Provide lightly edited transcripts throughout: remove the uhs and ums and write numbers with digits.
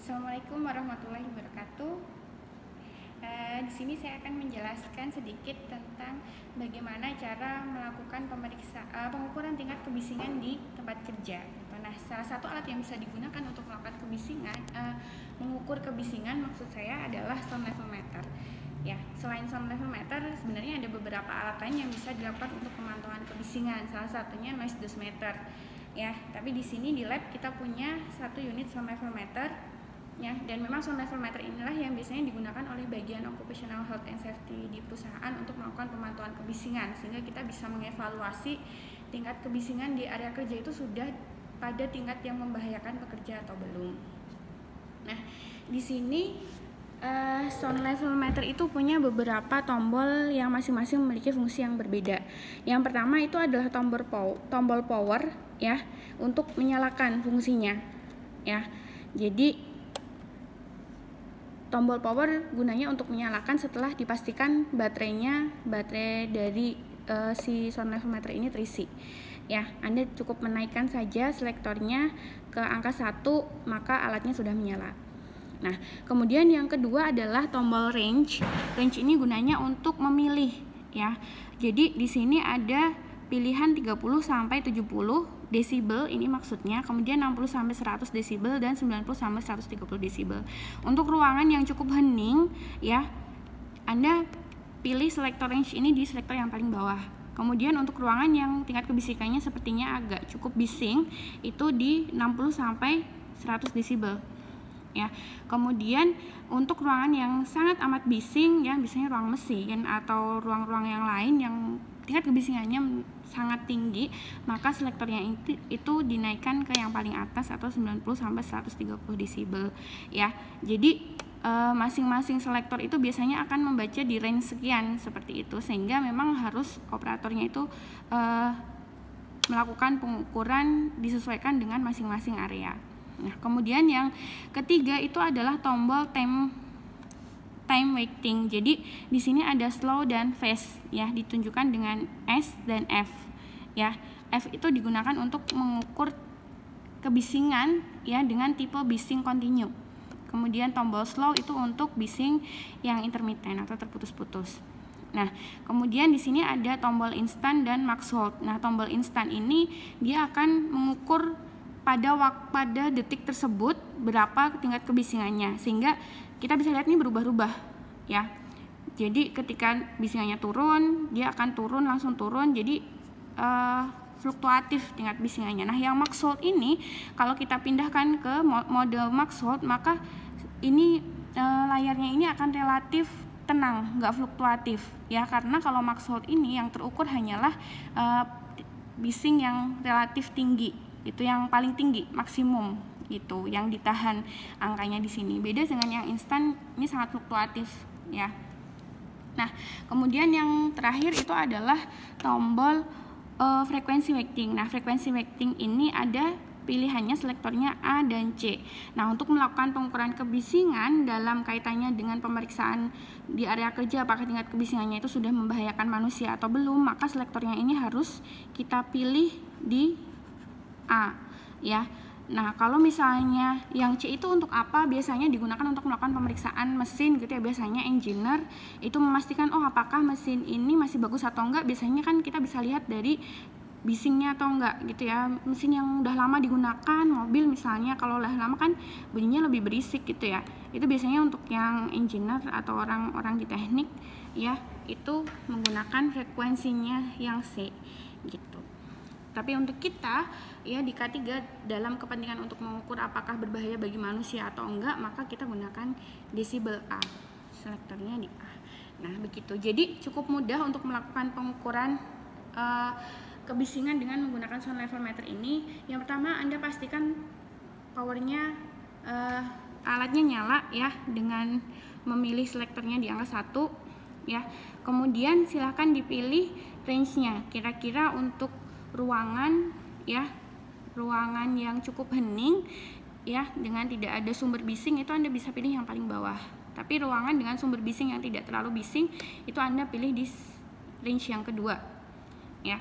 Assalamualaikum warahmatullahi wabarakatuh. Di sini saya akan menjelaskan sedikit tentang bagaimana cara melakukan pengukuran tingkat kebisingan di tempat kerja. Nah, salah satu alat yang bisa digunakan untuk melakukan mengukur kebisingan maksud saya adalah sound level meter. Ya, selain sound level meter, sebenarnya ada beberapa alat lain yang bisa dilakukan untuk pemantauan kebisingan. Salah satunya noise dosimeter. Ya, tapi di sini di lab kita punya satu unit sound level meter. Ya, dan memang sound level meter inilah yang biasanya digunakan oleh bagian occupational health and safety di perusahaan untuk melakukan pemantauan kebisingan, sehingga kita bisa mengevaluasi tingkat kebisingan di area kerja itu sudah pada tingkat yang membahayakan pekerja atau belum. Nah, di sini sound level meter itu punya beberapa tombol yang masing-masing memiliki fungsi yang berbeda. Yang pertama itu adalah tombol power ya, untuk menyalakan fungsinya. Ya. Jadi tombol power gunanya untuk menyalakan setelah dipastikan baterai dari si sound level meter ini terisi. Ya, Anda cukup menaikkan saja selektornya ke angka 1, maka alatnya sudah menyala. Nah, kemudian yang kedua adalah tombol range. Range ini gunanya untuk memilih ya. Jadi di sini ada pilihan 30 sampai 70 desibel ini maksudnya, kemudian 60 sampai 100 desibel dan 90 sampai 130 desibel. Untuk ruangan yang cukup hening ya, Anda pilih selektor range ini di selektor yang paling bawah. Kemudian untuk ruangan yang tingkat kebisikannya sepertinya agak cukup bising, itu di 60 sampai 100 desibel. Ya, kemudian untuk ruangan yang sangat amat bising ya, biasanya ruang mesin atau ruang-ruang yang lain yang tingkat kebisingannya sangat tinggi, maka selektornya itu dinaikkan ke yang paling atas atau 90 sampai 130 desibel ya. Jadi masing-masing selektor itu biasanya akan membaca di range sekian seperti itu, sehingga memang harus operatornya itu melakukan pengukuran disesuaikan dengan masing-masing area. Nah, kemudian yang ketiga itu adalah tombol time weighting. Jadi di sini ada slow dan fast ya, ditunjukkan dengan S dan F ya. F itu digunakan untuk mengukur kebisingan ya dengan tipe bising continue. Kemudian tombol slow itu untuk bising yang intermittent atau terputus-putus. Nah, kemudian di sini ada tombol instant dan max hold. Nah, tombol instant ini dia akan mengukur pada detik tersebut berapa tingkat kebisingannya, sehingga kita bisa lihat ini berubah-ubah ya. Jadi ketika bisingannya turun, dia akan langsung turun, jadi fluktuatif tingkat bisingannya. Nah, yang max hold ini kalau kita pindahkan ke mode max hold, maka ini layarnya ini akan relatif tenang, nggak fluktuatif ya, karena kalau max hold ini yang terukur hanyalah bising yang relatif tinggi, itu yang paling tinggi maksimum gitu yang ditahan angkanya di sini. Beda dengan yang instan, ini sangat fluktuatif ya. Nah, kemudian yang terakhir itu adalah tombol frekuensi weighting. Nah, frekuensi weighting ini ada pilihannya selektornya A dan C. Nah, untuk melakukan pengukuran kebisingan dalam kaitannya dengan pemeriksaan di area kerja apakah tingkat kebisingannya itu sudah membahayakan manusia atau belum, maka selektornya ini harus kita pilih di A ya. Nah, kalau misalnya yang C itu untuk apa? Biasanya digunakan untuk melakukan pemeriksaan mesin gitu ya. Biasanya engineer itu memastikan apakah mesin ini masih bagus atau enggak. Biasanya kan kita bisa lihat dari bisingnya atau enggak gitu ya. Mesin yang udah lama digunakan, mobil misalnya, kalau udah lama kan bunyinya lebih berisik gitu ya. Itu biasanya untuk yang engineer atau orang-orang di teknik ya, itu menggunakan frekuensinya yang C gitu. Tapi untuk kita ya di K3 dalam kepentingan untuk mengukur apakah berbahaya bagi manusia atau enggak, maka kita gunakan desibel A, selektornya di A. Nah, begitu. Jadi cukup mudah untuk melakukan pengukuran kebisingan dengan menggunakan sound level meter ini. Yang pertama, Anda pastikan powernya alatnya nyala ya, dengan memilih selektornya di angka 1 ya. Kemudian silahkan dipilih range-nya, kira-kira untuk ruangan ya, ruangan yang cukup hening ya, dengan tidak ada sumber bising, itu Anda bisa pilih yang paling bawah. Tapi ruangan dengan sumber bising yang tidak terlalu bising, itu Anda pilih di range yang kedua ya.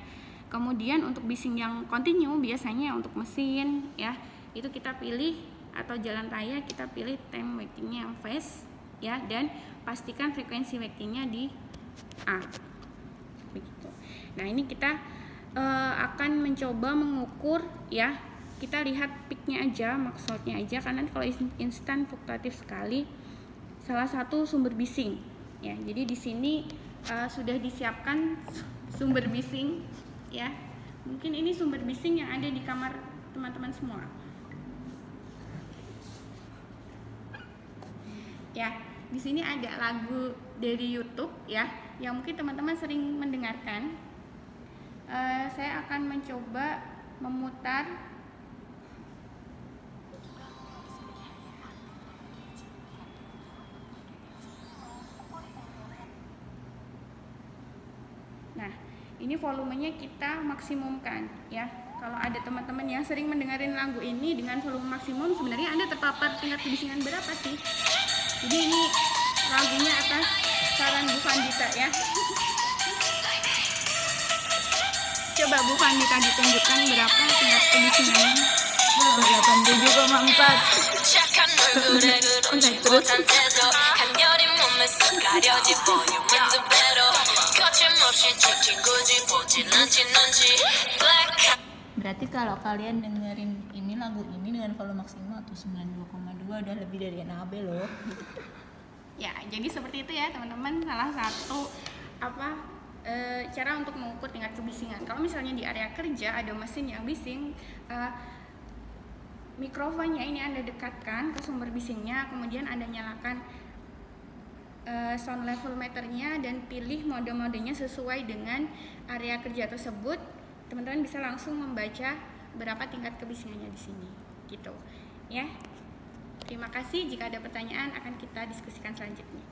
Kemudian untuk bising yang continue biasanya untuk mesin ya, itu kita pilih atau jalan raya, kita pilih time waitingnya yang fast ya, dan pastikan frekuensi waitingnya di A. Begitu. Nah, ini kita akan mencoba mengukur ya. Kita lihat peaknya aja, maksudnya aja, karena kalau instan fluktuatif sekali, salah satu sumber bising ya. Jadi di sini sudah disiapkan sumber bising ya. Mungkin ini sumber bising yang ada di kamar teman-teman semua. Ya, di sini ada lagu dari YouTube ya, yang mungkin teman-teman sering mendengarkan. Saya akan mencoba memutar. Nah, ini volumenya kita maksimumkan ya. Kalau ada teman-teman yang sering mendengarin lagu ini dengan volume maksimum, sebenarnya Anda terpapar tingkat kebisingan berapa sih? Jadi ini lagunya atas saran Bu Vandita ya. Coba Bu Vandita ditunjukkan berapa tingkat kebisingannya. 87,4. Naik terus. Berarti kalau kalian dengerin ini lagu ini dengan volume maksimal tuh 92,2 udah lebih dari NAB loh. Ya, jadi seperti itu ya teman-teman, salah satu cara untuk mengukur tingkat kebisingan. Kalau misalnya di area kerja ada mesin yang bising, mikrofonnya ini Anda dekatkan ke sumber bisingnya, kemudian Anda nyalakan sound level meternya dan pilih mode-modenya sesuai dengan area kerja tersebut. Teman-teman bisa langsung membaca berapa tingkat kebisingannya di sini, gitu ya. Terima kasih. Jika ada pertanyaan akan kita diskusikan selanjutnya.